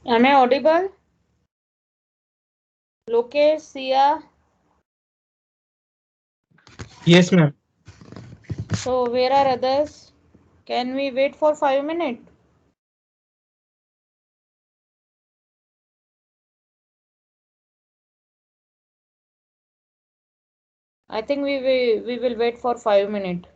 Am I audible? Lokesh, Sia. Yes, ma'am. So where are others? Can we wait for 5 minutes? I think we will wait for 5 minutes.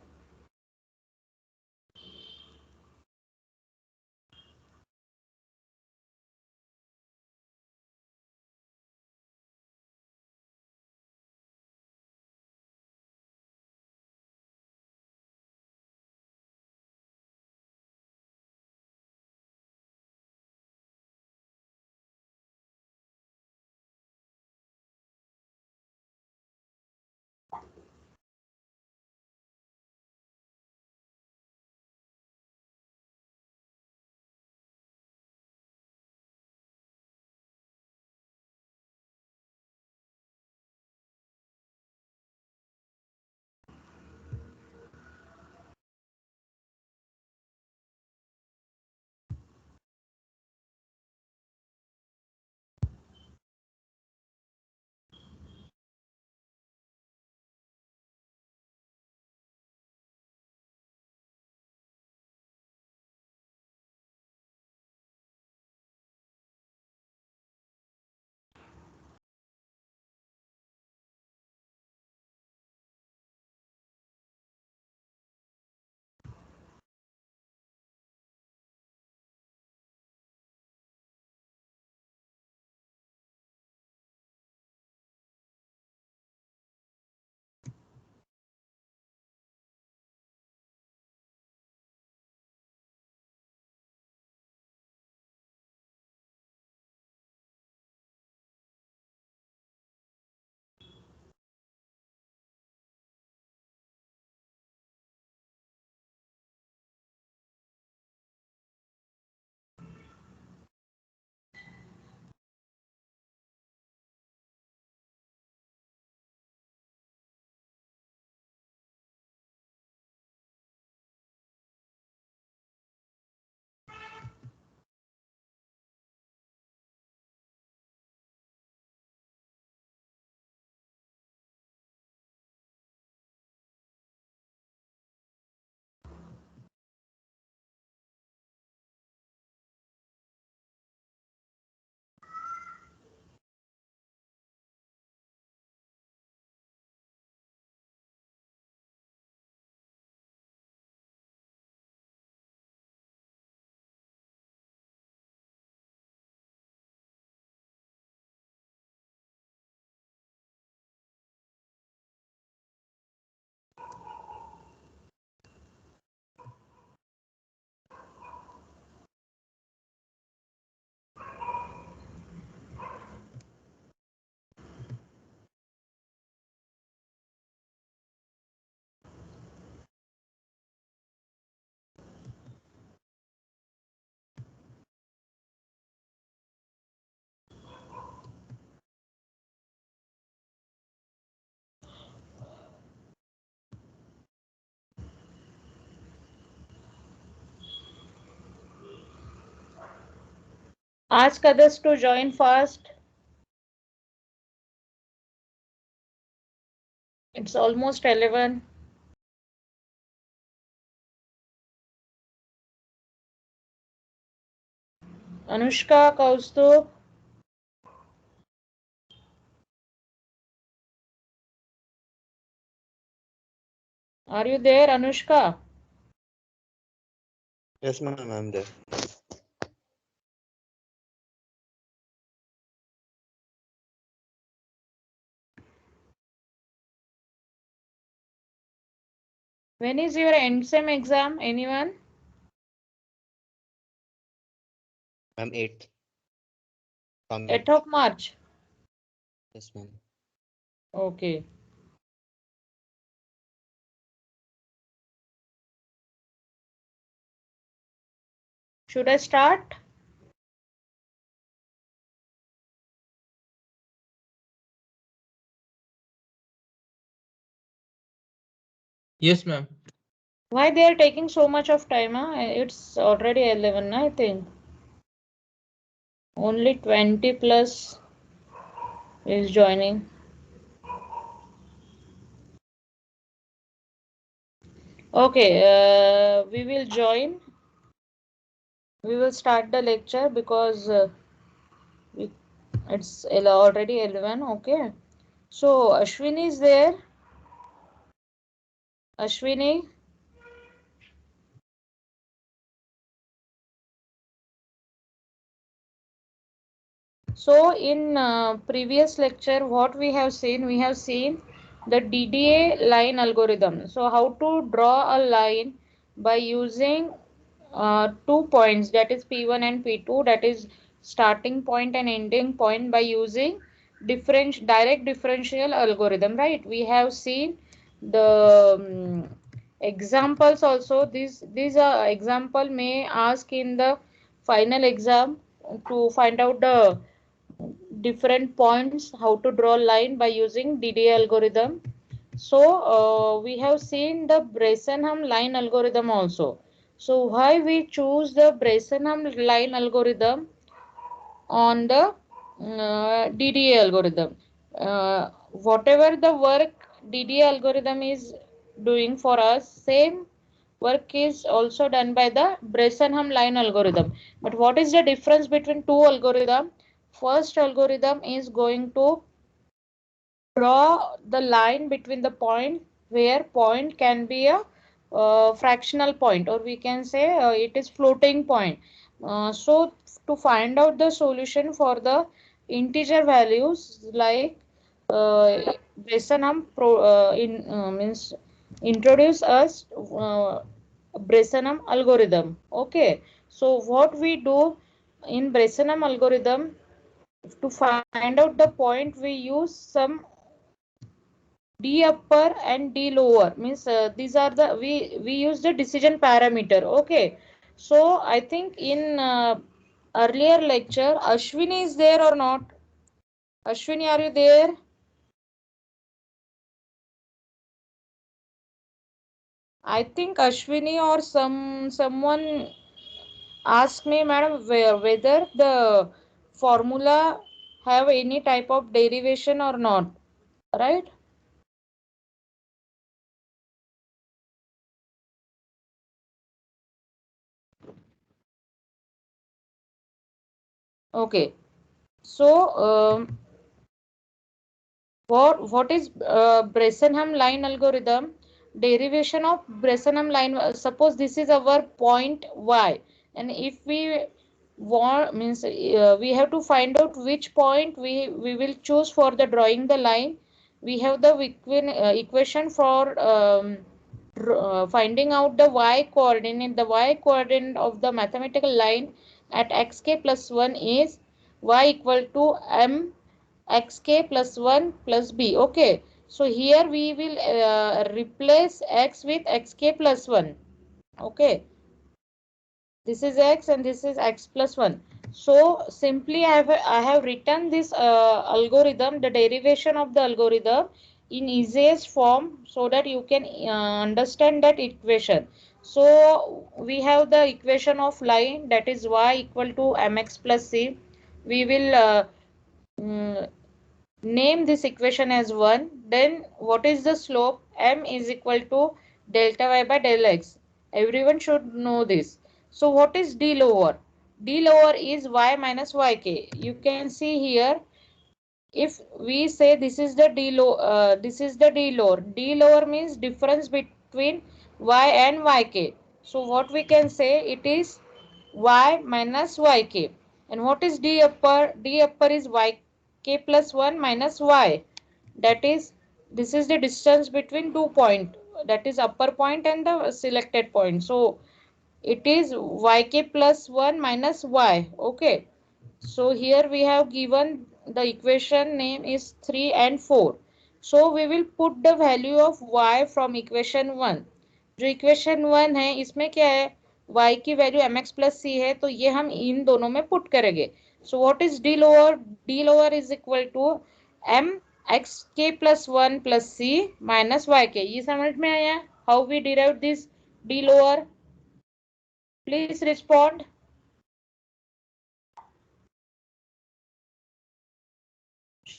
Ask others to join fast. It's almost 11. Anushka, Kaustubh, are you there, Anushka? Yes, ma'am, I'm there. When is your end sem exam? Anyone? Ma'am, 8th from 8th of March. Yes, ma'am. Okay. Should I start? Yes, ma'am. Why they are taking so much of time? Huh? It's already 11, I think. Only 20 plus is joining. Okay, we will join. We will start the lecture because it's already 11. Okay. So Ashwini is there. Ashwini. So in previous lecture, what we have seen the DDA line algorithm. So how to draw a line by using 2 points, that is P1 and P2, that is starting point and ending point, by using direct differential algorithm, right? We have seen the examples also. These are example may ask in the final exam to find out the different points, how to draw line by using DDA algorithm. So we have seen the Bresenham line algorithm also. So why we choose the Bresenham line algorithm on the DDA algorithm? Whatever the work DDA algorithm is doing for us, same work is also done by the Bresenham line algorithm. But what is the difference between two algorithm? First algorithm is going to draw the line between the point, where point can be a fractional point, or we can say it is floating point. So to find out the solution for the integer values, like Bresenham means introduce us Bresenham algorithm. Okay, so what we do in Bresenham algorithm, to find out the point, we use some D upper and D lower, means these are the we use the decision parameter. Okay, so I think in earlier lecture Ashwini is there or not? Ashwini, are you there? I think Ashwini or someone asked me, madam, whether the formula have any type of derivation or not, right? Okay, so what is Bresenham line algorithm? Derivation of Bresenham line. Suppose this is our point y, and if we want, means we have to find out which point we will choose for the drawing the line. We have the equation for finding out the y coordinate. The y coordinate of the mathematical line at xk plus 1 is y equal to m xk plus 1 plus b. Okay, so here we will replace x with xk plus 1. Okay, this is x and this is x plus 1. So simply I have written this algorithm, the derivation of the algorithm in easiest form, so that you can understand that equation. So we have the equation of line, that is y equal to mx plus c. We will mm, name this equation as 1. Then what is the slope? M is equal to delta y by del x. Everyone should know this. So what is d lower? D lower is y minus yk. You can see here, if we say this is the d low, this is the d lower. D lower means difference between y and yk. So what we can say, it is y minus yk. And what is d upper? D upper is yk plus 1 minus y. That is, this is the distance between 2 points, that is upper point and the selected point. So it is yk plus 1 minus y. Okay, so here we have given the equation name is 3 and 4. So we will put the value of y from equation 1. जो equation 1 है इसमें क्या है, y की value mx plus c है, तो ये हम इन दोनों में पुट करेंगे. So what is D lower is equal to m x k plus 1 plus c minus y k. ये समझ में आया how we derive this d lower? Please respond.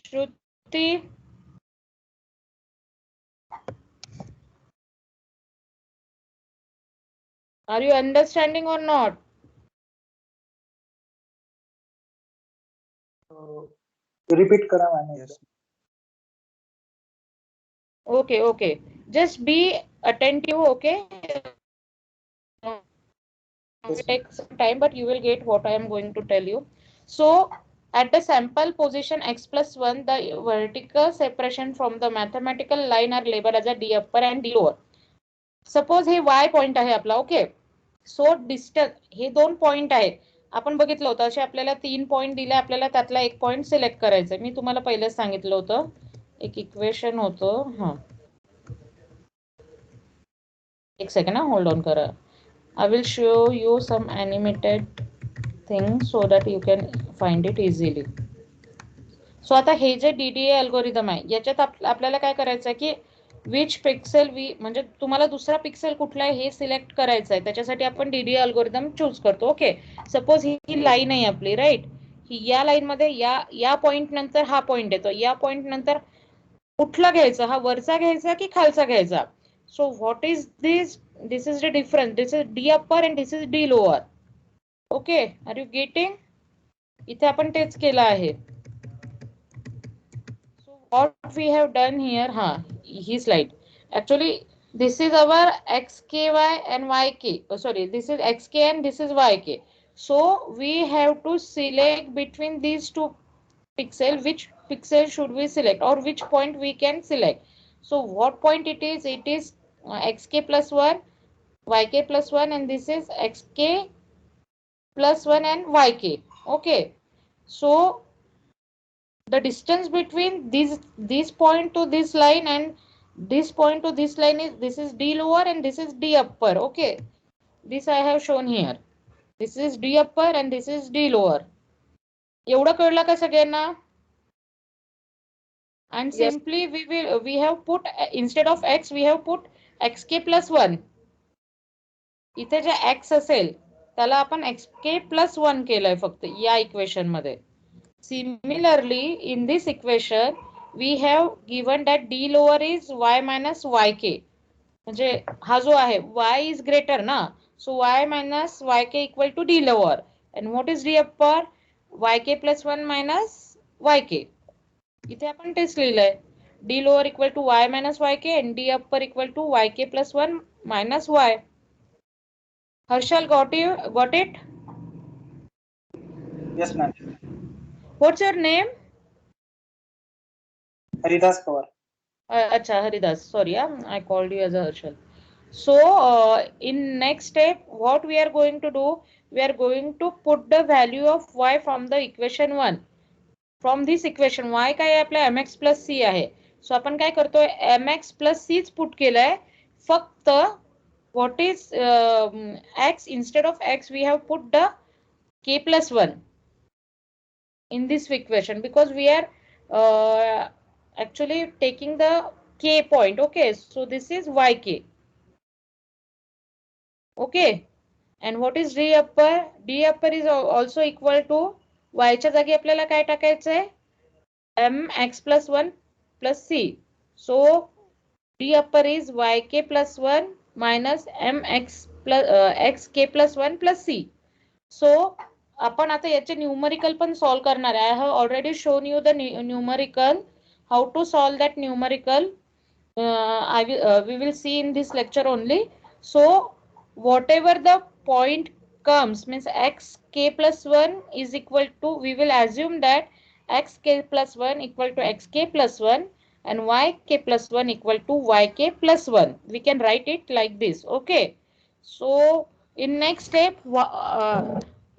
Shruti, are you understanding or not? Repeat करा मैंने. Yes. Okay, okay. Just be attentive, okay? It will take some time, but you will get what I am going to tell you. So, at the sample position x plus 1, the vertical separation from the mathematical line are labeled as a d upper and d lower. Suppose हे y point आहे आपला, okay. So distance हे 2 point आहे. आपण बघितलं होतं असे आपल्याला 3 पॉइंट दिले, आपल्याला त्यातला एक पॉइंट सिलेक्ट करायचा आहे. मी तुम्हाला पहिलेच सांगितलं होतं, एक इक्वेशन होतं. हा, एक सेकंड, होल्ड ऑन करा. I will show you some animated thing so that you can find it easily. सो आता हे जे DDA अल्गोरिदम आहे याच्यात आपल्याला काय करायचं आहे की विच पिक्सेल म्हणजे तुम्हाला दुसरा पिक्सेल कुठला आहे हे सिलेक्ट करायचं आहे. त्याच्यासाठी आपण DDA अल्गोरिदम चूज करतो. ओके, सपोज ही लाईन आहे आपली, राईट. ही या लाईन मध्ये या पॉइंट नंतर हा पॉइंट येतो. या पॉइंट नंतर कुठला घ्यायचा, हा वरचा घ्यायचा की खालचा घ्यायचा. So what is this is the difference. This is D upper and this is D lower. Okay, are you getting? इथे आपण तेच केलं आहे. So what we have done here, he slide. Actually, this is our xky and yk. Oh, sorry, this is xk and this is yk. So we have to select between these two pixel. Which pixel should we select, or which point we can select? So what point it is? It is xk plus 1, yk plus 1, and this is xk plus 1 and yk. Okay. So the distance between this point to this line and this point to this line is, this is d lower and this is d upper. Okay, this I have shown here. This is d upper and this is d lower. एवढं कळलं का सगळ्यांना? And simply we have put, instead of x we have put xk plus 1. इथे जे x असेल त्याला आपण xk plus 1 केलंय फक्त या इक्वेशन मध्ये. Similarly, in this equation, we have given that d lower is y minus yk. म्हणजे हा जो आहे y is greater ना, so y minus yk equal to d lower. And what is d upper? yk plus 1 minus yk. इथे आपण तेच लिहिलंय, d lower equal to y minus yk and d upper equal to yk plus 1 minus y. Harshal, got it? Yes, ma'am. What's your name? Haridas Pawar. Acha, Haridas. Sorry, I called you as a Harshal. So, in next step, what we are going to do, we are going to put the value of y from the equation 1. From this equation, y काय आहे आपला mx plus c आहे. So, आपण काय करतोय, mx plus c च put केलंय. फक्त what is x, instead of x we have put the k plus 1 in this equation, because we are actually taking the k point. Okay, so this is yk. Okay, and what is d upper? D upper is also equal to y च्या जागी आपल्याला काय टाकायचंय, mx plus 1 plus c. So d upper is yk plus 1 minus mx plus xk plus 1 plus c. So आपण आता याचे numerical पण solve करणार आहे. I have already shown you the numerical, how to solve that numerical. We will see in this lecture only. So whatever the point comes, means xk plus 1 is equal to, we will assume that xk plus 1 equal to xk plus 1 and yk plus 1 equal to yk plus 1. We can write it like this. Okay, so in next step,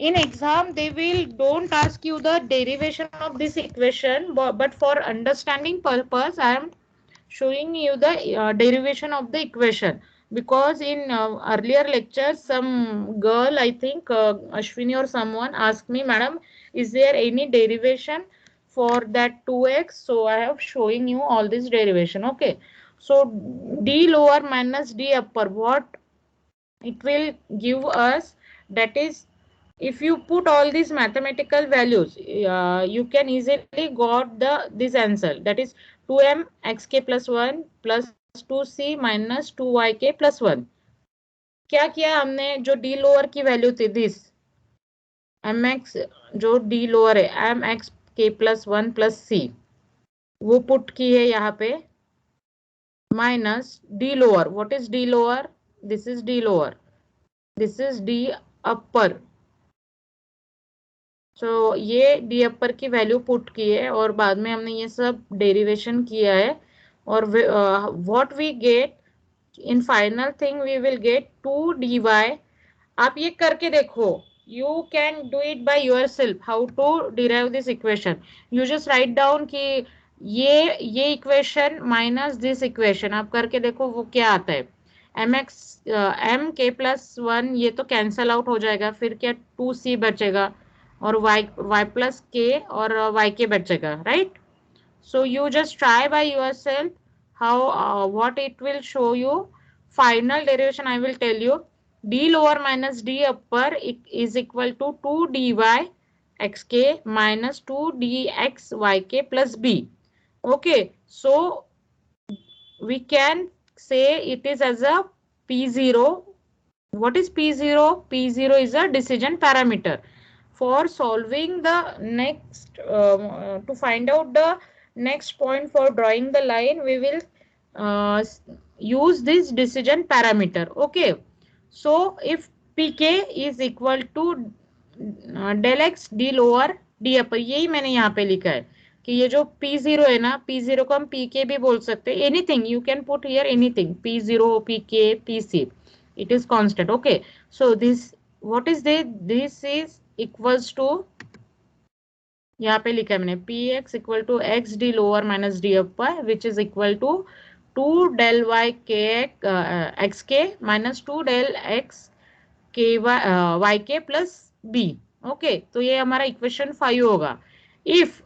in exam they will don't ask you the derivation of this equation, but for understanding purpose I am showing you the derivation of the equation, because in earlier lectures some girl, I think Ashwini or someone asked me, madam, is there any derivation for that 2x? So I have showing you all this derivation. Okay, so d lower minus d upper, what it will give us, that is if you put all these mathematical values, you can easily got this answer, that is 2m xk plus 1 plus 2c minus 2yk plus 1. क्या किया हमने, जो D lower की value थी this M X, जो D lower है M X के plus 1 plus C, वो पुट की है यहाँ पे, minus D lower. What is D lower? This is D lower, this is D upper. So ये डी अपर की वैल्यू पुट की है और बाद में हमने ये सब डेरिवेशन किया है. और what we get in final thing, we will get 2 dy. आप ये करके देखो, you can do it by yourself how to derive this equation. You just write down कि ये इक्वेशन माइनस दिस इक्वेशन, आप करके देखो वो क्या आता है. एम एक्स एम के प्लस 1 ये तो कैंसल आउट हो जाएगा, फिर क्या 2c बचेगा और y प्लस के और y के बचेगा, right. So you just try by yourself how what it will show you. Final derivation I will tell you. D lower minus D upper is equal to 2 dy xk minus 2 dx yk plus b. Okay, so we can say it is as a p0. What is p0? P0 is a decision parameter. For solving the next to find out the next point for drawing the line, we will use this decision parameter. Okay, so if pk is equal to del x d lower d upper, यही मैंने यहाँ पे लिखा है कि ये जो p0 है ना, p0 को हम pk भी बोल सकते हैं. Anything you can put here, anything, p0 pk pc, it is constant. Okay, so this what is this is equals to, यहाँ पे लिखा है मैंने px equal to x d lower minus d upper which is equal to 2 del y k x के minus 2 del x के y के plus b. Okay, तो ये हमारा इक्वेशन 5 होगा. If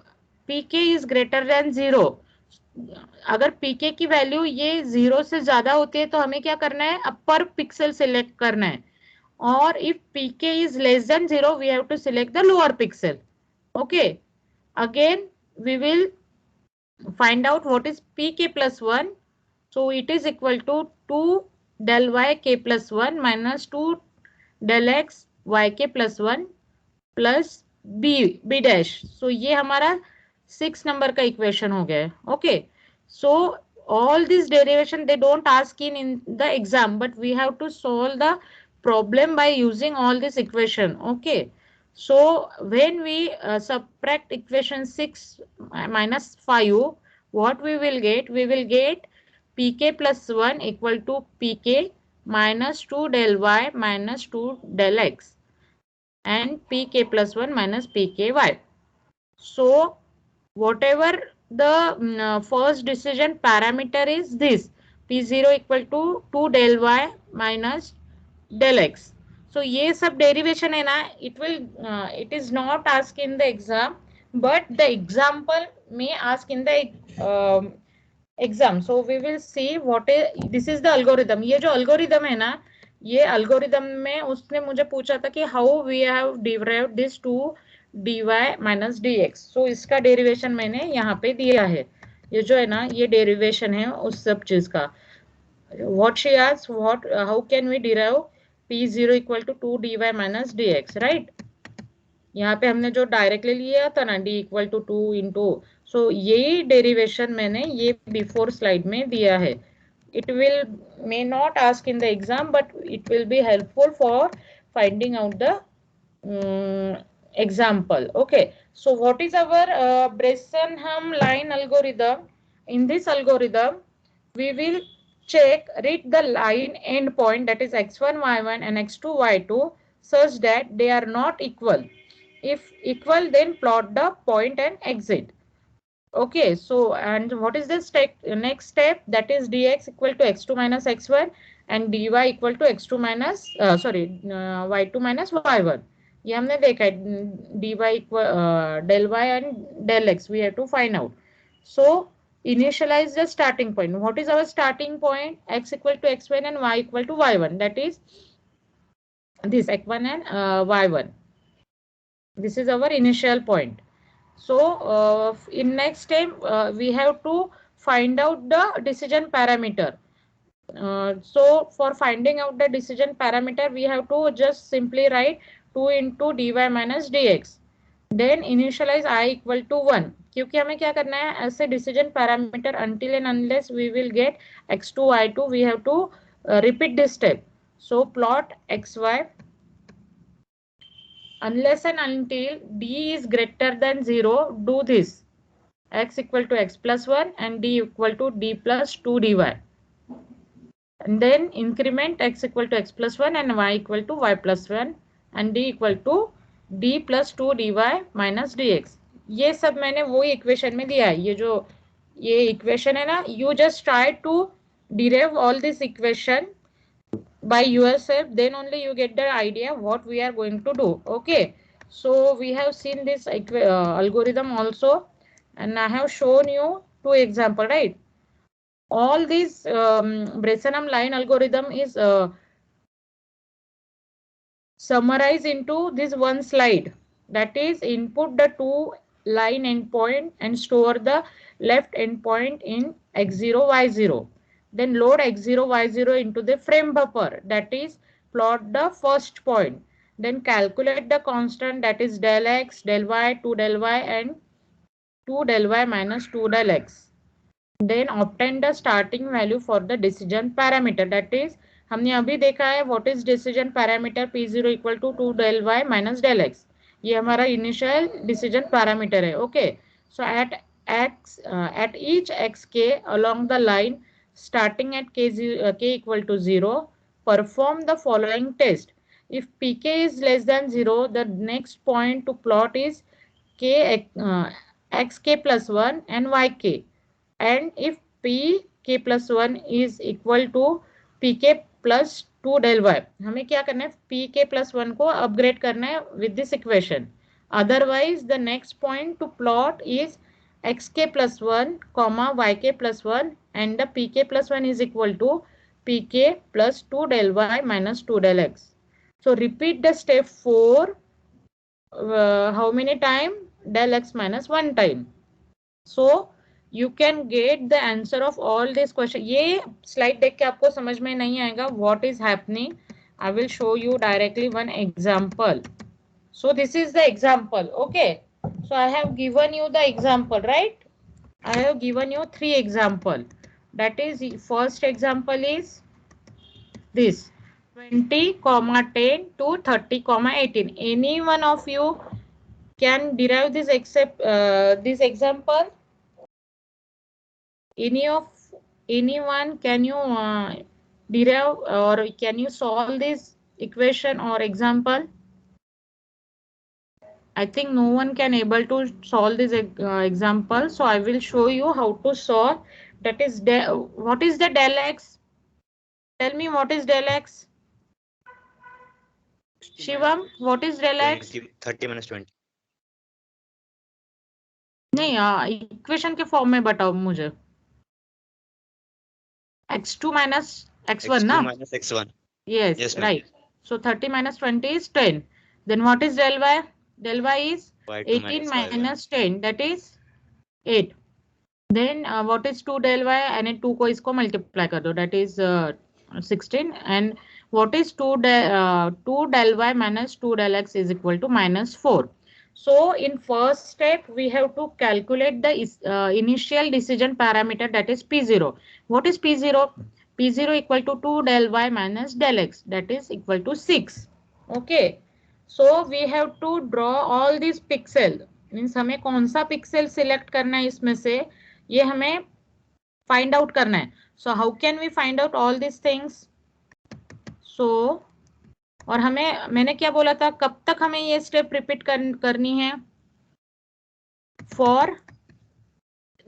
pk is greater than 0, अगर pk की value ये 0 से ज्यादा होती है तो हमें क्या करना है, अपर पिक्सल सिलेक्ट करना है. और if pk is less than 0, we have to select the lower pixel. Okay, again we will find out what is pk plus 1. So it is equal to 2 del y k plus 1 minus 2 del x yk plus 1 plus b dash. So ये हमारा 6 number का equation हो गया है. Okay, so all this derivation they don't ask in the exam, but we have to solve the problem by using all this equation. Okay, so when we subtract equation 6 minus 5, what we will get? We will get pk plus 1 equal to pk minus 2 del y minus 2 del x and pk plus 1 minus pky. So whatever the first decision parameter is this, p0 equal to 2 del y minus del x. So ये सब derivation है ना, it is not asked in the exam, but the example may ask in the exam. So we will see what is, this is the algorithm. ये जो algorithm है ना, ये algorithm में उसने मुझे पूछा था कि how we have derived this 2 dy minus dx. So इसका derivation मैंने यहाँ पे दिया है. ये जो है ना, ये derivation है उस सब चीज का. What she asked, how can we derive p0 equal to 2 dy minus dx, right? यहाँ पे हमने जो डायरेक्टली लिया था ना, d equal to 2 into, so यही डेरिवेशन मैंने ये बिफोर स्लाइड में दिया है. It will may not ask in the exam, but it will be helpful for finding out the example. Okay, so what is our Bressenham line algorithm? In this algorithm, we will check, read the line endpoint, that is x1 y1 and x2 y2, such that they are not equal. If equal, then plot the point and exit. Okay, so and what is this next step? That is dx equal to x2 minus x1 and dy equal to x2 minus y2 minus y1. ये हमने देखा है, dy equal del y and del x we have to find out. So initialize the starting point. What is our starting point? X equal to x1 and y equal to y1. That is this x1 and y1. This is our initial point. So in next step we have to find out the decision parameter. So for finding out the decision parameter, we have to just simply write 2 into dy minus dx. Then initialize I equal to 1. क्योंकि हमें क्या करना है, ऐसे decision parameter until and unless we will get x2 y2, we have to repeat this step. So plot xy unless and until d is greater than 0, do this. X equal to x plus 1 and d equal to d plus 2 dy. And then increment x equal to x plus 1 and y equal to y plus 1 and d equal to d plus 2 dy minus dx. ये सब मैंने वो equation में दिया है. ये जो ये इक्वेशन है ना, you just try to derive all this equation by yourself, then only you get the idea what we are going to do. Okay, so we have seen this algorithm also, and I have shown you 2 example, right? All these Bresenham line algorithm is summarized into this one slide. That is, input the 2 line endpoint and store the left endpoint in x0 y0. Then load x0 y0 into the frame buffer. That is, plot the first point. Then calculate the constant, that is del x, del y, 2 del y and 2 del y minus 2 del x. Then obtain the starting value for the decision parameter. That is, हमने अभी देखा है what is decision parameter p0 equal to 2 del y minus del x. ये हमारा initial decision parameter है. Okay, so at each xk along the line starting at k equal to 0, perform the following test. If pk is less than 0, the next point to plot is xk plus 1 and yk. And if pk plus 1 is equal to pk plus 2 del y, हमें क्या करना है, pk plus 1 को upgrade करना है with this equation. Otherwise the next point to plot is xk plus 1 comma yk plus 1 and the pk plus 1 is equal to pk plus 2 del y minus 2 del x. So repeat the step 4 how many time, del x minus 1 time. So you can get the answer of all these questions. ये slide देख के आपको समझ में नहीं आएगा what is happening. I will show you directly one example. So this is the example. Okay, so I have given you the example, right? I have given you 3 example. That is, first example is this 20, 10 to 30, 18. Any one of you can derive this except this example? Anyone, can you derive or can you solve this equation or example? I think no one can able to solve this example, so I will show you how to solve. That is, what is the del x? Tell me what is del x. Shivam, what is del x? 30 minus 20. नहीं, equation के form में बताओ मुझे. x2 minus x1 ना? minus x1. Yes, Yes, right. So 30 minus 20 is 10. Then what is del y? Del y is Y2 18 minus minus 10, that is 8. Then what is 2 del y? And 2 को इसको multiply कर दो, that is 16. And what is 2 del y minus 2 del x is equal to minus 4. So in first step, we have to calculate the initial decision parameter, that is P0. What is P0? P0 equal to 2 del y minus del x, that is equal to 6. Okay. So we have to draw all these pixel. Means हमें कौन सा pixel select करना है इसमें से, ये हमें find out करना है. So how can we find out all these things? So और हमें, मैंने क्या बोला था, कब तक हमें ये स्टेप रिपीट करनी है? For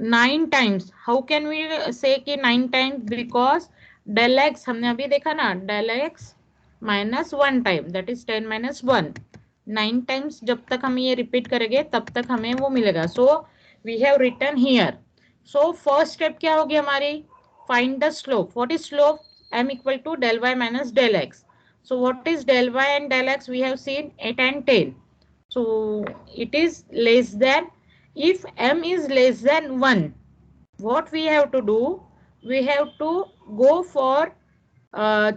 9 times. How can we say कि 9 टाइम्स? बिकॉज डेल एक्स हमने अभी देखा ना, del x minus 1 time, that is 10 minus 1. 9 times जब तक हम ये रिपीट करेंगे तब तक हमें वो मिलेगा. So we have written here. So first step क्या होगी हमारी? Find the slope. What is slope? m equal to del y minus del x. So what is del y and del x? We have seen 8 and 10. So it is less than, if m is less than 1, what we have to do, we have to go for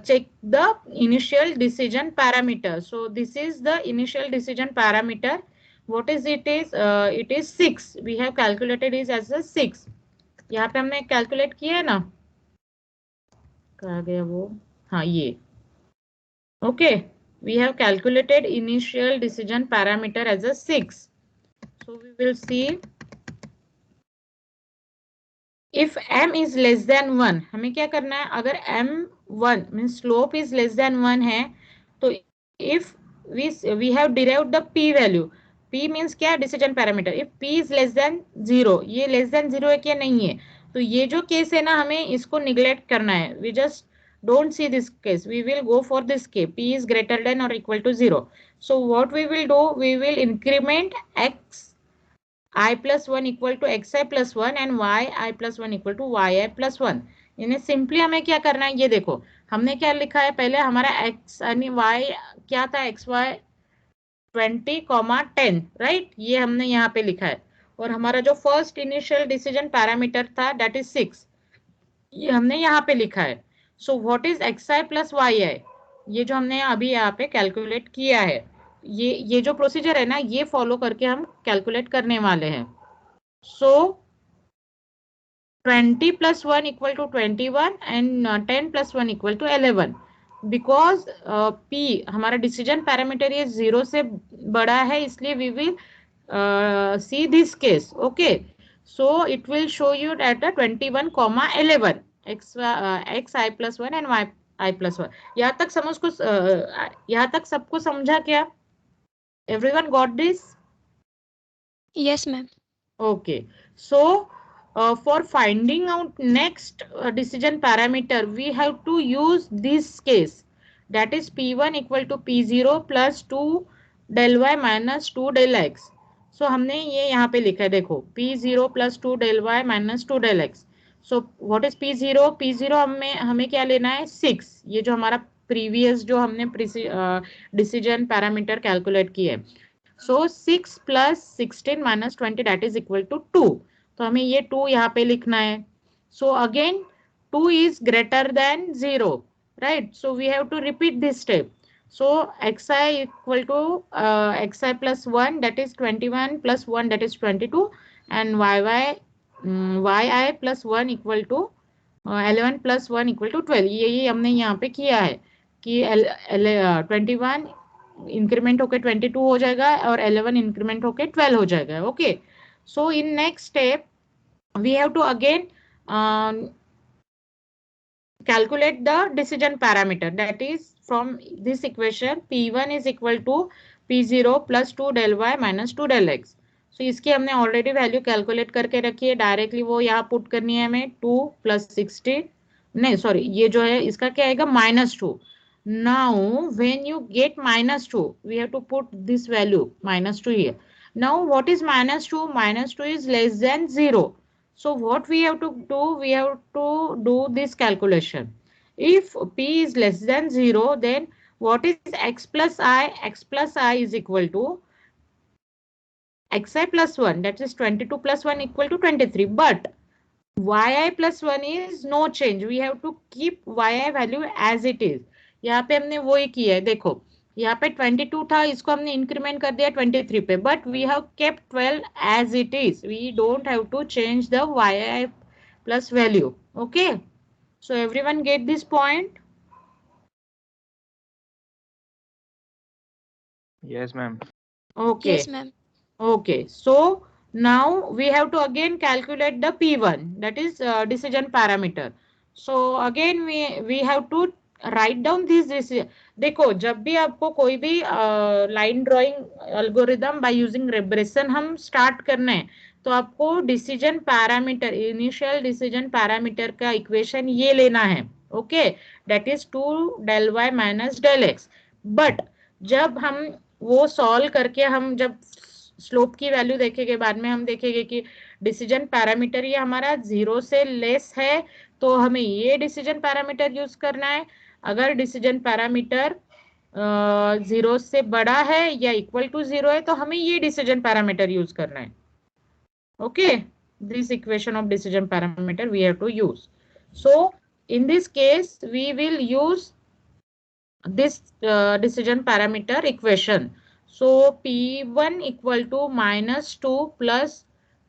check the initial decision parameter. So this is the initial decision parameter. What is it is, it is 6. We have calculated is as a 6. यहाँ पे हमने calculate किया है ना, कहाँ गया वो, हाँ ये, okay, we have calculated initial decision parameter as a 6. So we will see if m is less than 1, हमें क्या करना है, अगर m1 means slope is less than 1 है, तो if we have derived the p value, p means क्या, decision parameter, if p is less than 0, ये less than 0 है क्या, नहीं है, तो ये जो केस है ना, हमें इसको निगलेक्ट करना है. we just don't see this case, we will go for this case, p is greater than or equal to 0. So what we will do, we will increment x I plus 1 equal to xi plus 1 and yi plus 1 equal to yi plus 1. इन्हें simply हमें क्या करना है, ये देखो हमने क्या लिखा है, पहले हमारा x यानी y क्या था, xy 20, 10, राइट, ये हमने यहाँ पे लिखा है. और हमारा जो फर्स्ट इनिशियल डिसीजन पैरामीटर था दैट इज 6, ये हमने यहाँ पे लिखा है. सो what is xi plus yi, ये जो हमने अभी यहाँ पे कैलकुलेट किया है, ये जो प्रोसीजर है ना, ये फॉलो करके हम कैलकुलेट करने वाले हैं. सो 20 plus 1 equal to 21 and 10 plus 1 equal to 11. Because p हमारा डिसीजन पैरामीटर ये 0 से बड़ा है, इसलिए we will see this case. Okay, so it will show you at 21, 11 x i plus 1 and y i plus 1. यहाँ तक यहाँ तक सबको समझा क्या? Everyone got this? Yes, ma'am. Okay, so for finding out next decision parameter, we have to use this case, that is p1 equal to p0 plus 2 del y minus 2 del x. So हमने ये यहाँ पे लिखा है, देखो p0 plus 2 del y minus 2 del x. So what is p0? p0 हमें क्या लेना है, 6. ये जो हमारा प्रीवियस जो हमने डिसीजन पैरामीटर कैलकुलेट किया है. So 6 plus 16 minus 20 that is equal to 2. तो हमें ये 2 यहाँ पे लिखना है. So again 2 is greater than 0, right? So we have to repeat this step. So xi equal to xi plus 1 that is 21 plus 1 that is 22 and yi plus 1 equal to 11 plus 1 equal to 12. ये हमने यहाँ पे किया है कि 21 increment होके 22 हो जाएगा और 11 इंक्रीमेंट होके 12 हो जाएगा. Okay, so in next step we have to again calculate the decision parameter, that is from this equation p1 is equal to p0 plus 2 del y minus 2 del x. so इसकी हमने already value calculate करके रखी है, directly वो यहाँ put करनी है हमें. 2 plus 16, नहीं सॉरी, ये जो है इसका क्या आएगा, -2. Now when you get -2, we have to put this value -2 here. Now what is -2? -2 is less than 0. So what we have to do, we have to do this calculation. If p is less than 0, then what is x plus i? X plus i is equal to xi plus 1, that is 22 plus 1 equal to 23. But yi plus 1 is no change. We have to keep yi value as it is. यहाँ पे हमने वो ही किया है, देखो यहाँ पे 22 था, इसको हमने इंक्रीमेंट कर दिया 23 पे, but we have kept 12 as it is. We don't have to change the yi plus value. Okay, so everyone get this point? Yes, ma'am. Okay. Yes, ma'am. Okay, so now we have to again calculate the p1, that is decision parameter. So again we have to write down this. देखो जब भी आपको कोई भी line drawing algorithm by using regression हम start करना है, तो आपको decision parameter, initial decision parameter का इक्वेशन ये लेना है. Okay, that is 2 del y minus del x. But जब हम वो सॉल्व करके हम जब स्लोप की वैल्यू देखेंगे, बाद में हम देखेंगे कि डिसीजन पैरामीटर ये हमारा 0 से लेस है, तो हमें ये डिसीजन पैरामीटर यूज करना है. अगर डिसीजन पैरामीटर जीरो से बड़ा है या इक्वल टू जीरो है तो हमें ये डिसीजन पैरामीटर यूज करना है. Okay, this equation of decision parameter we have to use. So in this case we will use this decision parameter equation. So p1 equal to minus 2 plus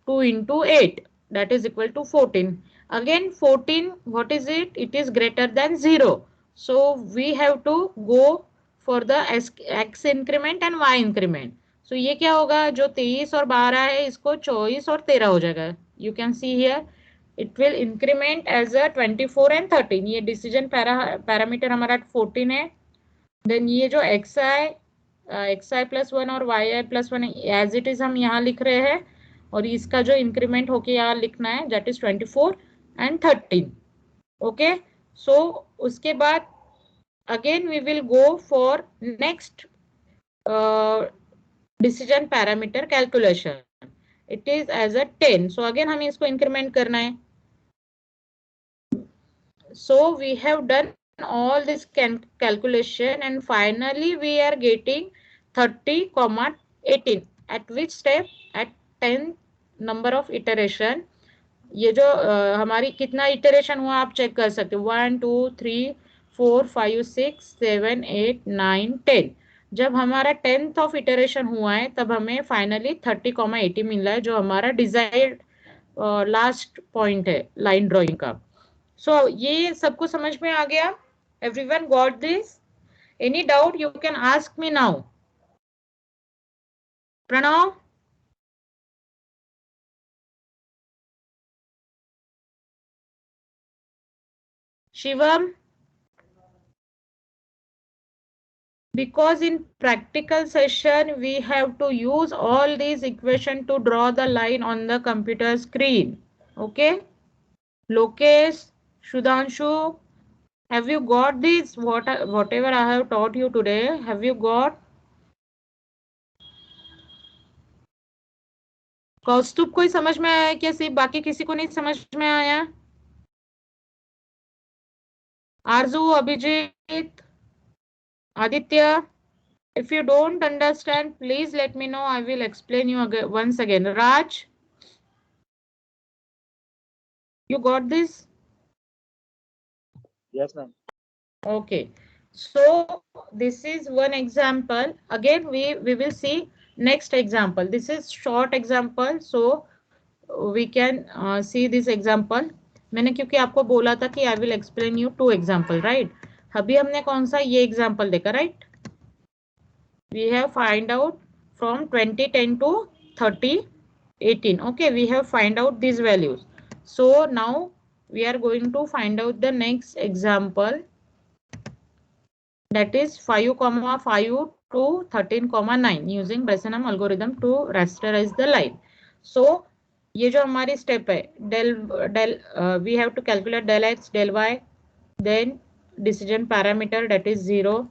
2 into 8, that is equal to 14. Again 14, what is it? It is greater than 0. So we have to go for the x increment and y increment. So ये क्या होगा, जो 23 और 12 है इसको 24 और 13 हो जाएगा. You can see here it will increment as a 24 and 13. ये डिसीजन पैरामीटर हमारा 14 है. देन ये जो xi प्लस 1 और yi plus 1 as it is हम यहाँ लिख रहे हैं, और इसका जो इंक्रीमेंट होके यहाँ लिखना है that is 24 and 13. Okay, so उसके बाद again we will go for next decision parameter calculation. It is as a 10. So again हमें इसको इंक्रीमेंट करना है. So we have done all this calculation and finally we are getting 30,18. at which step? At 10 number of iteration. ये जो हमारी कितना iteration हुआ आप चेक कर सकते हो. 1 2 3 4 5 6 7 8 9 10. जब हमारा 10th ऑफ इटरेशन हुआ है तब हमें फाइनली 30,80 मिल रहा है, जो हमारा डिजायर्ड लास्ट पॉइंट है लाइन ड्राइंग का. सो ये सबको समझ में आ गया? Everyone got this? Any doubt you can ask me now. Pranav? Shivam? Because in practical session we have to use all these equations to draw the line on the computer screen. Okay? Lokesh, Shudhanshu, have you got this? Whatever I have taught you today, have you got? कौस्तुभ कोई समझ में आया क्या? सिर्फ बाकी किसी को नहीं समझ में आया? आरजू, Abhijit, Aditya, if you don't understand please let me know. I will explain you again, once again. Raj, you got this? Yes, ma'am. Okay, so this is one example. Again we will see next example. This is short example, so we can see this example. मैंने क्योंकि आपको बोला था कि I will explain you 2 example, right? अभी हमने कौन सा ये example देखा, right? We have find out from 2010 to 3018. Okay, we have find out these values. So now we are going to find out the next example, that is 5,5 to 13,9 using Bresenham algorithm to rasterize the line. So ये जो हमारी step है, we have to calculate del x del y, then decision parameter, that is 0.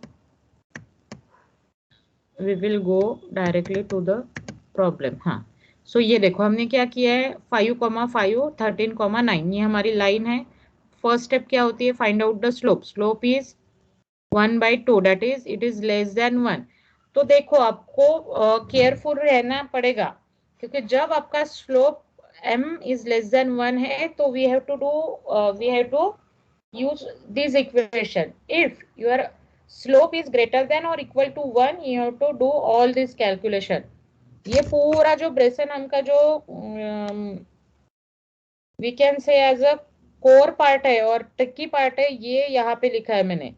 We will go directly to the problem. हाँ, so ये देखो हमने क्या किया है, 5,5 13,9 ये हमारी लाइन है. फर्स्ट स्टेप क्या होती है? Find out the slope. Slope is 1/2, that is it is less than 1. तो देखो आपको केयरफुल रहना पड़ेगा, क्योंकि जब आपका slope m is less than 1 है तो we have to use this equation. If your slope is greater than or equal to 1, you have to do all this calculation. ये पूरा जो ब्रेसेनहम का जो we can say as a core part है और tricky part है, ये यहाँ पे लिखा है मैंने.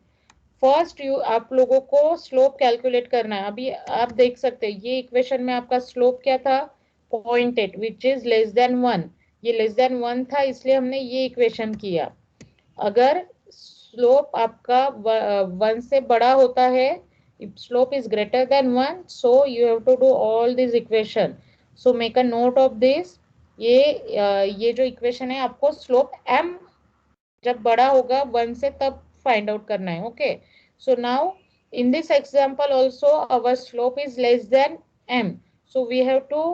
फर्स्ट आप लोगों को स्लोप कैलकुलेट करना है. अभी आप देख सकते हैं ये इक्वेशन में आपका स्लोप क्या था? 0.8 विच इज लेस देन 1. ये लेस देन 1 था इसलिए हमने ये इक्वेशन किया. अगर स्लोप आपका 1 से बड़ा होता है, slope is greater than 1, so you have to do all this equation. So make a note of this. ये जो इक्वेशन है आपको स्लोप m जब बड़ा होगा 1 से तब find out करना है. Okay, so now in this example also our slope is less than m, so we have to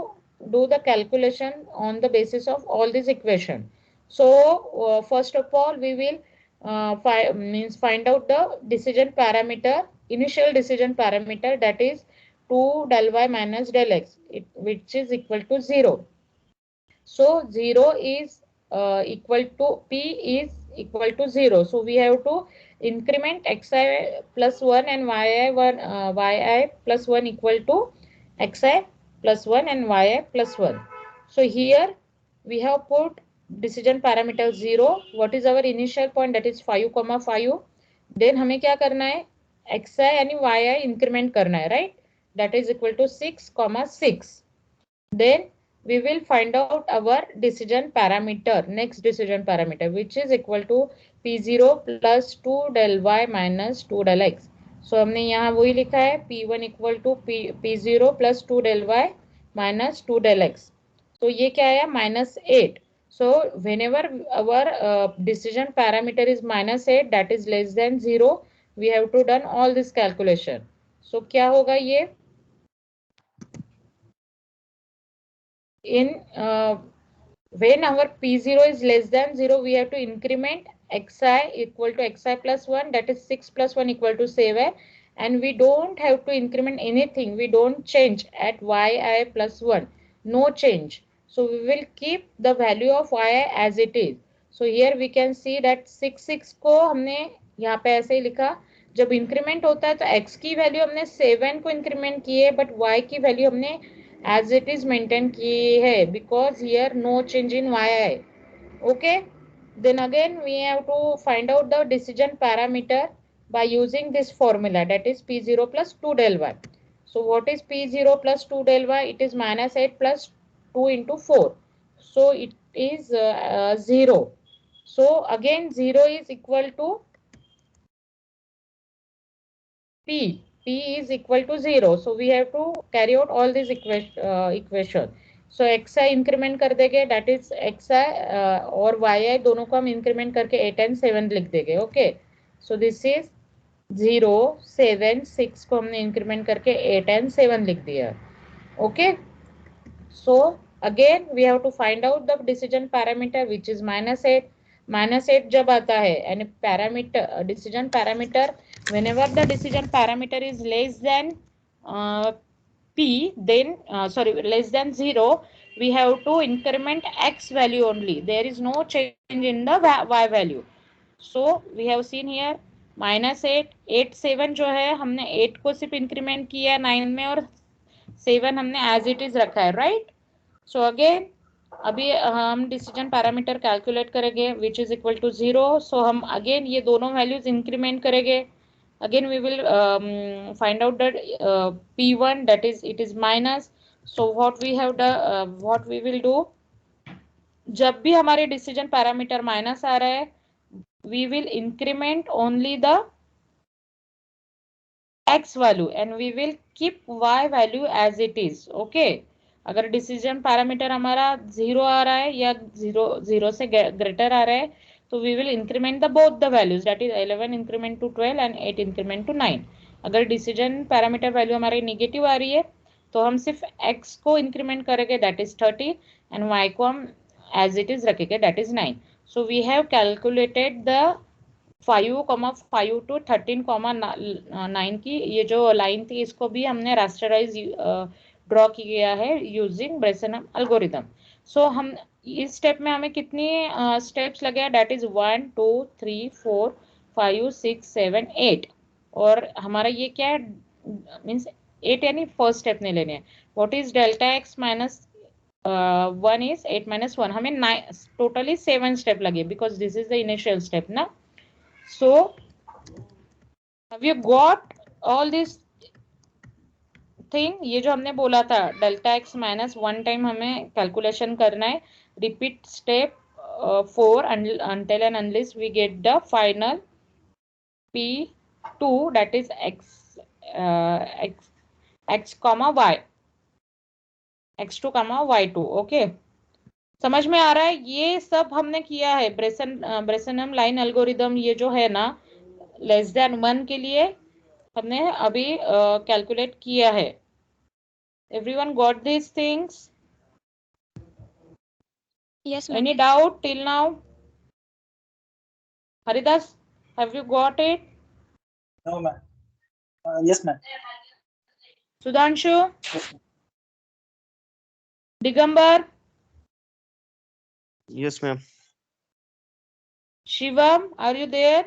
do the calculation on the basis of all this equation. So first of all we will find out the decision parameter initial decision parameter, that is 2 del y minus del x, which is equal to 0. So 0 is equal to p is equal to 0. So we have to increment xi plus 1 and yi plus 1 equal to xi plus 1 and yi plus 1. So here we have put decision parameter 0. What is our initial point? That is 5, 5. Then हमें क्या करना है? xi यानी yi increment करना है, right? That is equal to 6, 6. Then we will find out our decision parameter, next decision parameter, which is equal to p0 plus 2 del y minus 2 del x. So हमने यहाँ वही लिखा है p1 equal to p0 plus 2 del y minus 2 del x. So ये क्या आया? -8. So whenever our decision parameter is -8, that is less than 0, we have to done all this calculation. So क्या होगा ये? In when our p0 is less than 0, we have to increment xi equal to xi plus 1, that is 6 plus 1 equal to 7, and we don't have to increment anything. We don't change at yi plus 1, no change. So we will keep the value of yi as it is. So here we can see that 6 को हमने यहाँ पे ऐसे ही लिखा. जब increment होता है तो x की वैल्यू हमने 7 को इंक्रीमेंट की है, बट y की वैल्यू हमने as it is maintain की है, because here no change in yi. Okay, then again we have to find out the decision parameter by using this formula, that is p0 plus 2 del y. So what is p0 plus 2 del y? It is -8 plus 2 into 4, so it is 0. So again 0 is equal to p is equal to 0. So we have to carry out all these equation. So xi increment कर देंगे, that is xi और yi दोनों को हम increment करके 8 and 7 लिख देंगे. Okay, so this is 0, 7, 6 को हमने इंक्रीमेंट करके 8 and 7 लिख दिया. Okay, so again we have to find out the decision parameter, which is -8. -8 जब आता है and parameter decision parameter, whenever the decision parameter is less than p, then less than 0, we have to increment x value only. There is no change in the y value. So we have seen here -8, 8, 7 जो है हमने 8 को सिर्फ increment किया 9 में और 7 हमने as it is रखा है, राइट? सो अगेन अभी हम डिसीजन पैरामीटर कैलकुलेट करेंगे, विच इज इक्वल टू 0. सो हम अगेन ये दोनों वैल्यूज इंक्रीमेंट करेंगे. Again we will find out that p1, that is it is minus. So what we will do, जब भी हमारे डिसीजन पैरामीटर माइनस आ रहा है, we will increment only the x value and we will keep y value as it is. Okay, अगर decision parameter हमारा 0 आ रहा है या 0 से ग्रेटर आ रहा है, तो we will increment the both the values, that is 11 increment to 12 and 8 increment to 9. अगर डिसीजन पैरामीटर वैल्यू हमारी नेगेटिव आ रही है, तो हम सिर्फ x को इंक्रीमेंट करेंगे, दैट इज 30, एंड y को हम एज इट इज रखेंगे, that is 9. So we have calculated the 5, 5 to 13, 9 की ये जो लाइन थी, इसको भी हमने रास्टराइज ड्रॉ किया है यूजिंग ब्रेसेनम एल्गोरिथम. सो हम इस स्टेप में हमें कितनी स्टेप्स लगे, दैट इज 1, 2, 3, 4, 5, 6, 7, 8. और हमारा ये क्या है, मीन्स 8 यानी फर्स्ट स्टेप नहीं लेने हैं. What is delta x minus 1 is 8 minus 1. हमें टोटली 7 स्टेप लगे, because this is the initial step ना. So have you got all this thing? ये जो हमने बोला था डेल्टा एक्स माइनस 1 टाइम हमें कैलकुलेशन करना है. Repeat step 4 until and unless we get the final p2, that is x comma y, x2 comma y2. Okay, समझ में आ रहा है? ये सब हमने किया है ब्रेसेनम लाइन एल्गोरिदम, ये जो है ना लेस देन 1 के लिए हमने अभी कैलकुलेट किया है. Everyone got this things? Yes, ma'am. Any doubt till now? Haridas, have you got it? No, ma'am. Yes, ma'am. Sudhanshu, Yes, ma'am. Digambar, Yes, ma'am. Shivam, are you there?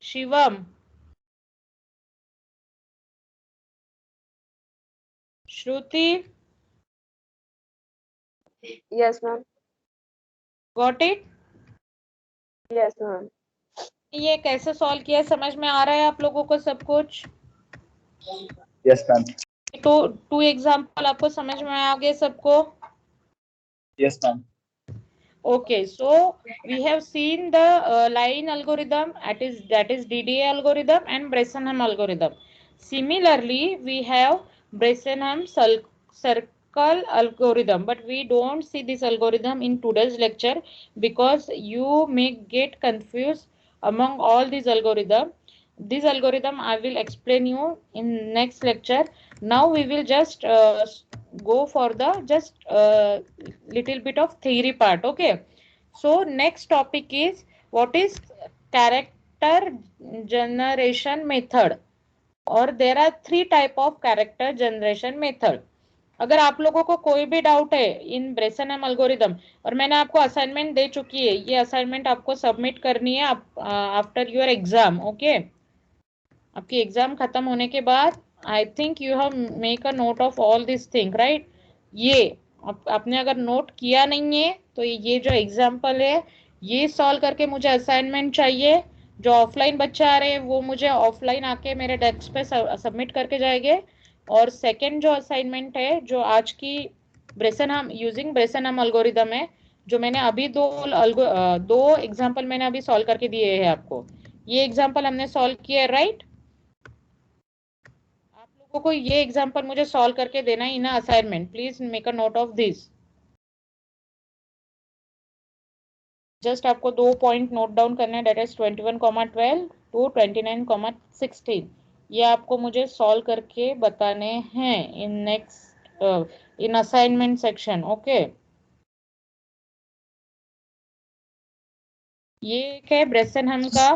Shivam, Shruti, Yes, ma'am. got it? Yes, ma'am. ये कैसे solve किया समझ में आ रहा है आप लोगों को सब कुछ? Yes, ma'am. तो टू एग्जाम्पल आपको समझ में आ गए सबको? Yes, ma'am. Okay, so we have seen the line algorithm, that is DDA algorithm and Bresenham algorithm. Similarly, we have Bresenham circle algorithm, but we don't see this algorithm in today's lecture because you may get confused among all these algorithm. This algorithm I will explain you in next lecture. Now we will just go for the just little bit of theory part. Okay, so next topic is what is character generation method, or there are three type of character generation method. अगर आप लोगों को कोई भी doubt है इन ब्रेसनहम algorithm, और मैंने आपको असाइनमेंट दे चुकी है, ये असाइनमेंट आपको सबमिट करनी है आफ्टर योर एग्जाम. ओके, आपकी एग्जाम खत्म होने के बाद I think you have make a note of all this thing, right? ये आपने अगर नोट किया नहीं है तो ये जो एग्जाम्पल है ये सॉल्व करके मुझे असाइनमेंट चाहिए. जो ऑफलाइन बच्चे आ रहे हैं वो मुझे ऑफलाइन आके मेरे डेस्क पे सबमिट करके जाएंगे. और सेकंड जो असाइनमेंट है जो आज की ब्रेसनहम यूजिंग ब्रेसनहम एल्गोरिदम है, जो मैंने अभी दो एग्जाम्पल मैंने अभी सॉल्व करके दिए हैं आपको. ये एग्जाम्पल हमने सॉल्व किया है, राइट? आप लोगों को ये एग्जाम्पल मुझे सॉल्व करके देना है इन assignment. Please make a note of this. Just आपको 2 पॉइंट नोट डाउन करना है, डेट इज 21,12 टू 29,16. ये आपको मुझे सॉल्व करके बताने हैं in next in assignment section. Okay, ये एक है ब्रेसनहम का.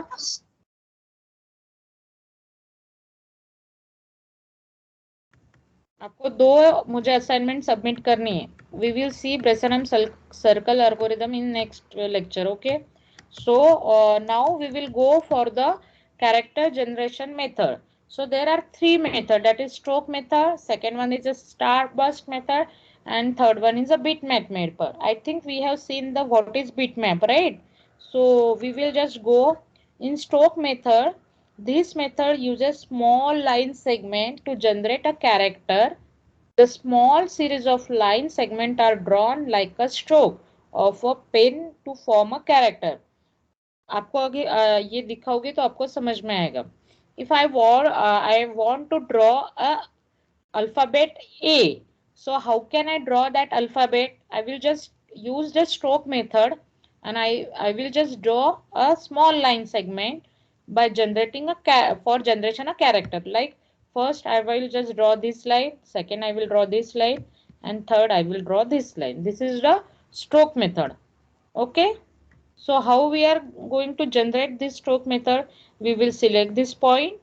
आपको दो मुझे असाइनमेंट सबमिट करनी है. We will see Bresenham circle algorithm in next lecture. Okay, so now we will go for the character generation method. So there are three methods, that is stroke method, second one is a starburst method, and third one is a bitmap method. I think we have seen the what is bitmap, right? So we will just go in stroke method. This method uses small line segment to generate a character. The small series of line segments are drawn like a stroke of a pen to form a character. आपको आगे ये दिखाओगे तो आपको समझ में आएगा. If I want to draw a alphabet A, so how can I draw that alphabet? I will just use the stroke method, and I will just draw a small line segment by generating for generation a character. Like first I will just draw this line, second I will draw this line, and third I will draw this line. This is the stroke method. Okay, so how we are going to generate this stroke method? We will select this point,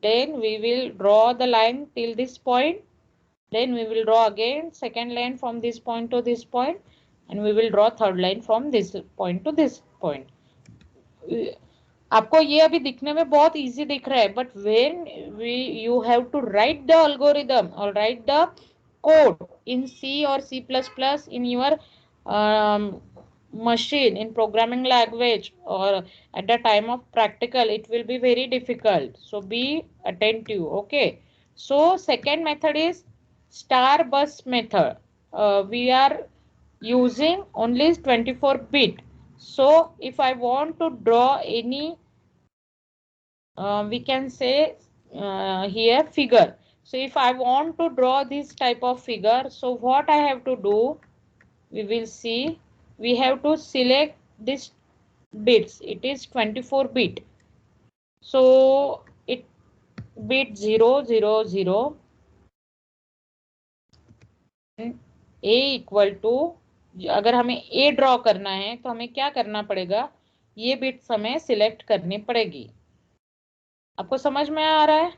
then we will draw the line till this point, then we will draw again second line from this point to this point, and we will draw third line from this point to this point. आपको ये अभी दिखने में बहुत easy दिख रहा है, but when you have to write the algorithm or write the code in C or C++ in your machine in programming language, or at the time of practical, it will be very difficult. So be attentive. Okay, so second method is starburst method. We are using only 24-bit. So if I want to draw any we can say here figure. So if I want to draw this type of figure, so what I have to do, we will see. We have to select this bits. It is 24-bit. So it bit 0 0 0 a equal to, अगर हमें a draw करना है तो हमें क्या करना पड़ेगा? ये बिट्स हमें सिलेक्ट करनी पड़ेगी। आपको समझ में आ रहा है?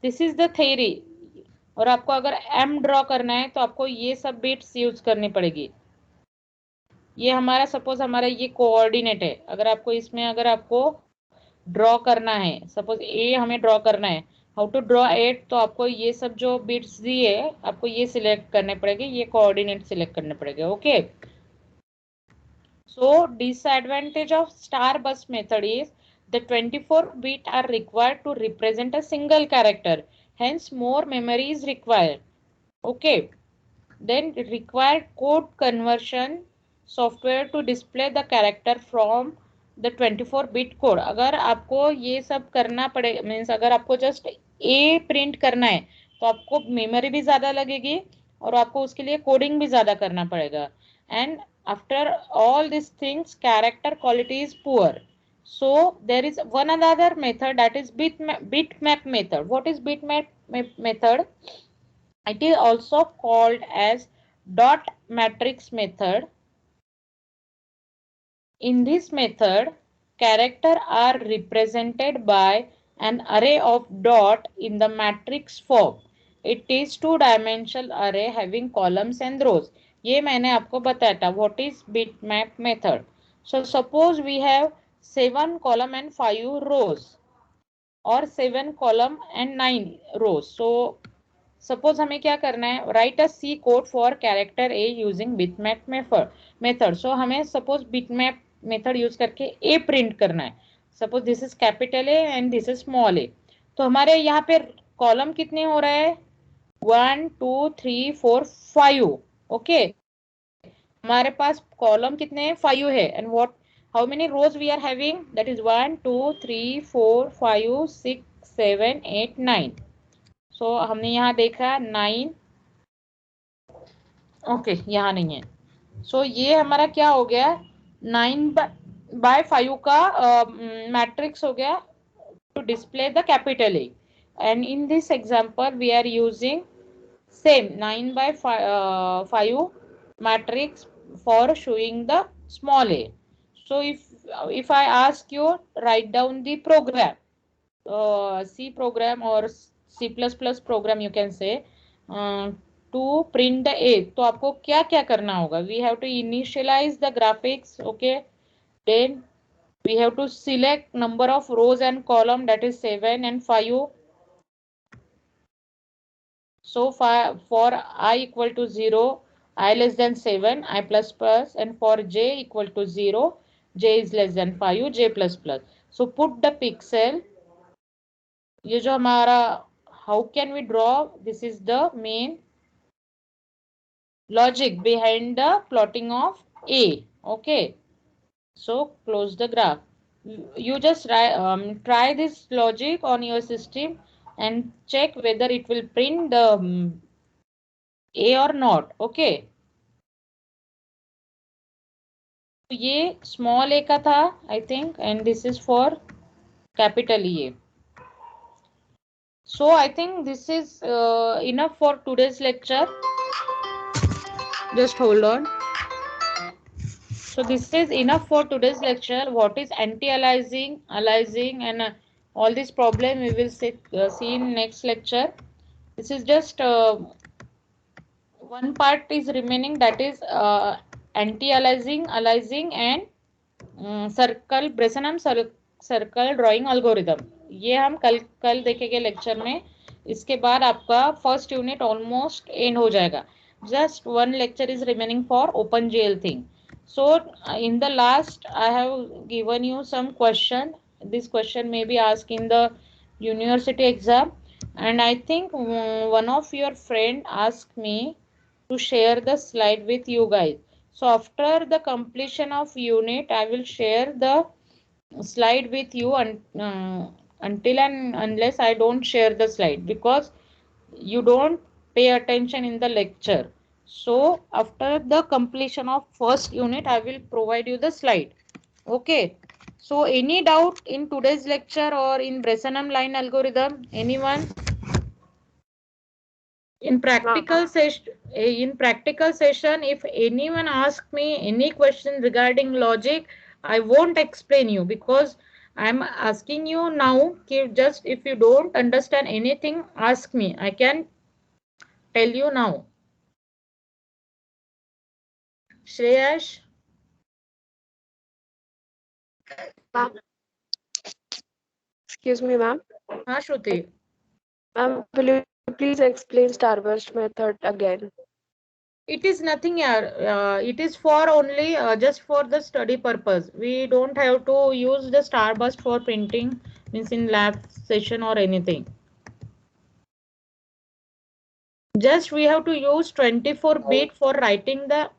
This is the theory. और आपको अगर एम ड्रॉ करना है तो आपको ये सब बिट्स यूज करनी पड़ेगी। ये हमारा सपोज हमारा ये कोऑर्डिनेट है, अगर आपको इसमें अगर आपको ड्रॉ करना है, सपोज ए हमें ड्रॉ करना है, हाउ टू ड्रॉ एट, तो आपको ये सब जो बिट्स दिए आपको ये सिलेक्ट करने पड़ेंगे, ये कोऑर्डिनेट सिलेक्ट करने पड़ेंगे। Okay, so disadvantage of star bus method is the 24 bit are required to represent a single character, hence more memory is required. Okay, then required code conversion software to display the character from the 24 bit code. अगर आपको ये सब करना पड़े, means अगर आपको just a print करना है तो आपको मेमोरी भी ज्यादा लगेगी और आपको उसके लिए कोडिंग भी ज्यादा करना पड़ेगा। And after all these things, character quality is poor. So there is one another method, that is bitmap method. What is bitmap method? It is also called as dot matrix method. In this method, characters are represented by an array of dot in the matrix form. It is two-dimensional array having columns and rows. ये मैंने आपको बताया था what is bitmap method. So suppose we have 7 column and 5 rows or 7 column and 9 rows. So suppose हमें क्या करना है, write a C code for character A using bitmap method. So हमें suppose bitmap method use करके A print करना है. Suppose this is capital A and this is small a. तो हमारे यहाँ पे कॉलम कितने हो रहे हैं, 1 2 3 4 5. ओके, हमारे पास कॉलम कितने हैं, 5 है. And what, how many rows we are having, that is 1 2 3 4 5 6 7 8 9. So हमने यहाँ देखा 9. ओके, यहाँ नहीं है. सो ये हमारा क्या हो गया, 9/5 का मैट्रिक्स हो गया to display the capital A. And in this example we are using same 9/5 matrix for showing the small a. So if I ask you write down the program, C program or C++ program you can say, to print the A, तो आपको क्या क्या करना होगा, we have to initialize the graphics. Okay, then we have to select number of rows and column, that is 7 and 5. So for I equal to 0, I less than 7, I plus plus, and for j equal to 0, j is less than 5, j plus plus. So put the pixel. ये जो हमारा how can we draw, this is the main logic behind the plotting of A. Okay, so close the graph. You just try this logic on your system and check whether it will print the A or not. Okay, ये small a का था I think, and this is for capital E. So I think this is enough for today's lecture. Just hold on. So this is enough for today's lecture. What is anti-aliasing, aliasing, and all this problem we will see in next lecture. This is just one part is remaining, that is anti-aliasing, aliasing, and circle Bresenham circle drawing algorithm. ये हम कल देखेंगे lecture में. इसके बाद आपका first unit almost and हो जाएगा. Just one lecture is remaining for OpenGL thing. So in the last I have given you some question. This question may be asked in the university exam, and I think one of your friend asked me to share the slide with you guys. So after the completion of unit I will share the slide with you until and unless I don't share the slide, because you don't pay attention in the lecture. So after the completion of first unit I will provide you the slide. Okay, so any doubt in today's lecture or in Bresenham line algorithm, anyone? In practical session, if anyone asks me any question regarding logic, I won't explain you because I'm asking you now. Just if you don't understand anything, ask me. I can tell you now. Shreyash? Ma'am. Excuse me, ma'am. हाँ श्रुति. Ma'am, will you please explain starburst method again? It is nothing, it is for only just for the study purpose. We don't have to use the starburst for printing, means in lab session or anything. Just we have to use 24-bit for writing the,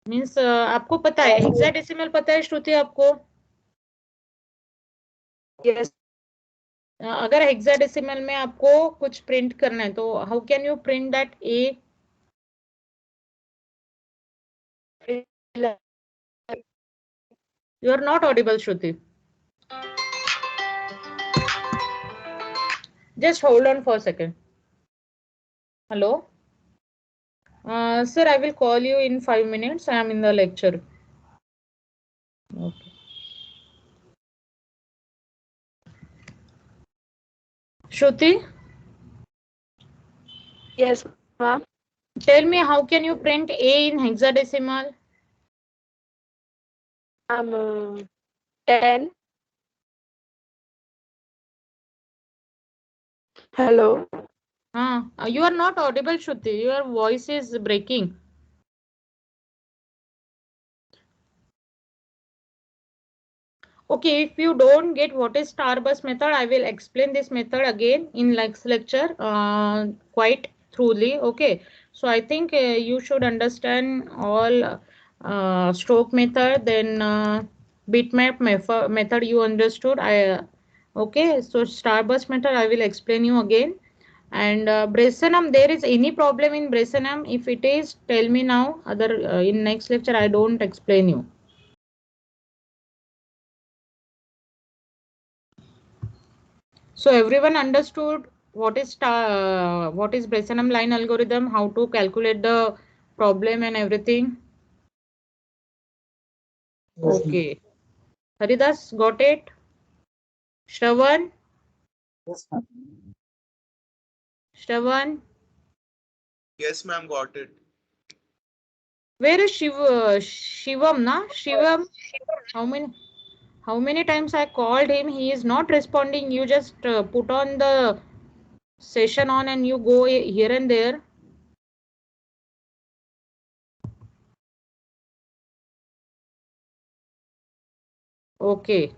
means आपको पता है hexadecimal पता है श्रुति आपको? Yes. अगर hexadecimal में आपको कुछ प्रिंट करना है तो how can you print that A? You are not audible, Shruti. Just hold on for a second. Hello? Sir, I will call you in 5 minutes. I am in the lecture. Okay. Shruti? Yes, ma'am. Tell me, how can you print A in hexadecimal? 10. Hello. You are not audible, Shruti. Your voice is breaking. Okay, if you don't get what is starburst method, I will explain this method again in next lecture quite thoroughly. Okay, so I think you should understand all stroke method, then bitmap method you understood. Okay, so starburst method I will explain you again. And Bresenham, there is any problem in Bresenham? If it is, tell me now. Other in next lecture I don't explain you. So everyone understood what is Bresenham line algorithm, how to calculate the problem and everything? Okay. Haridas, got it? Shravan? Yes, ma'am. Shravan? Yes, ma'am, got it. Where is Shivam, na? Shivam? How many times I called him? He is not responding. You just put on the session on and you go here and there. Okay.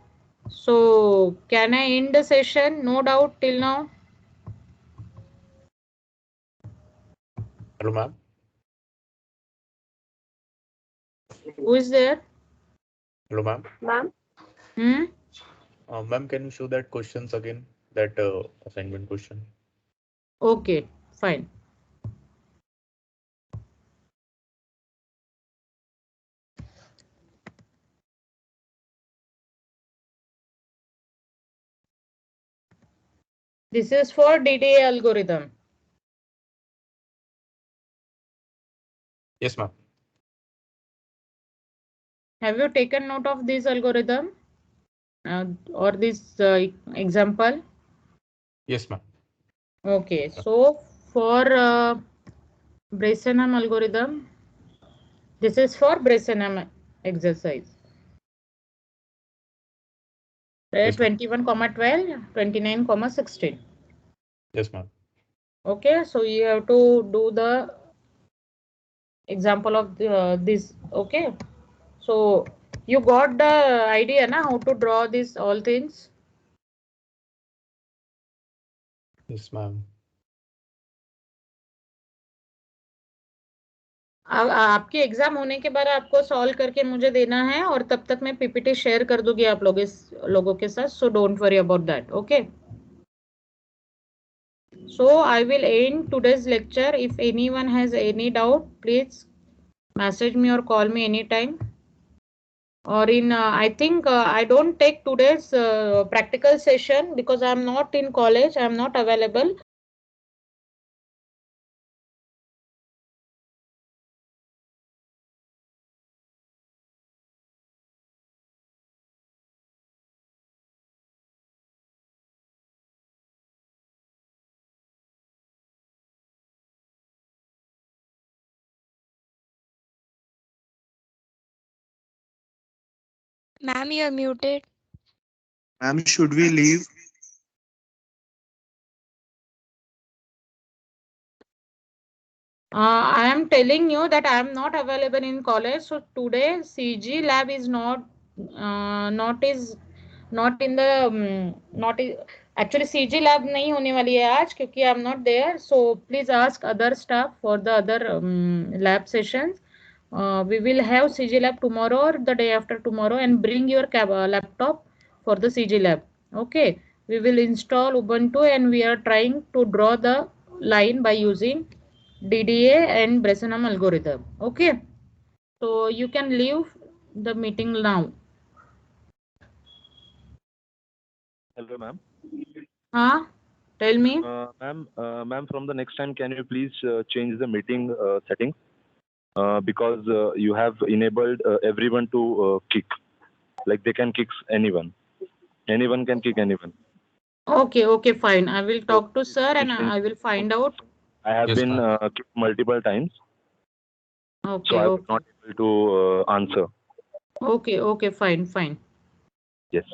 So can I end the session? No doubt till now. Hello, ma'am. Who is there? Hello, ma'am. Ma'am. Ma'am, can you show that questions again? That assignment question. Okay, fine. This is for DDA algorithm. Yes, ma'am. Have you taken note of this algorithm or this example? Yes, ma'am. Okay, so for Bresenham algorithm, this is for Bresenham exercise. Yes, 21,12, 29,16. Yes, ma'am. Okay, so you have to do the example of this. Okay, so you got the idea na how to draw this all things? Yes, ma'am. आपकी exam होने के बाद आपको solve करके मुझे देना है और तब तक मैं पीपीटी शेयर कर दूंगी आप लोगों के साथ. So don't worry about that. Okay, so I will end today's lecture. If anyone has any doubt, please message me or call me anytime. Or in I think I don't take today's practical session because I am not in college. I am not available. Ma'am, you are muted. Ma'am, should we leave? I am telling you that I am not available in college. So today CG lab is not in the not is, actually CG lab नहीं होने वाली है आज क्योंकि I am not there. So please ask other staff for the other lab sessions. We will have CG lab tomorrow or the day after tomorrow, and bring your laptop for the CG lab. Okay, we will install Ubuntu and we are trying to draw the line by using DDA and Bresenham algorithm. Okay, so you can leave the meeting now. Hello, ma'am. Huh? Tell me. Ma'am, from the next time, can you please change the meeting settings? Because you have enabled everyone to kick. Like they can kick anyone. Anyone can kick anyone. Okay, fine. I will talk to sir and I will find out. I have Yes, been ma'am. kicked multiple times, Okay, so I was okay. not able to answer. Okay, fine. Yes.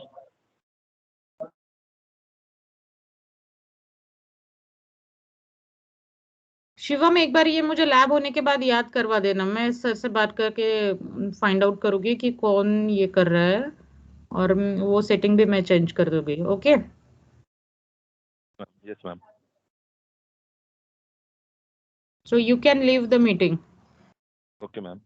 Shivam एक बार ये मुझे lab होने के बाद याद करवा देना, मैं सर से बात करके फाइंड आउट करूंगी कि कौन ये कर रहा है और वो सेटिंग भी मैं चेंज कर दूंगी. Okay, Yes, ma'am. so you can leave the meeting. Okay, ma'am.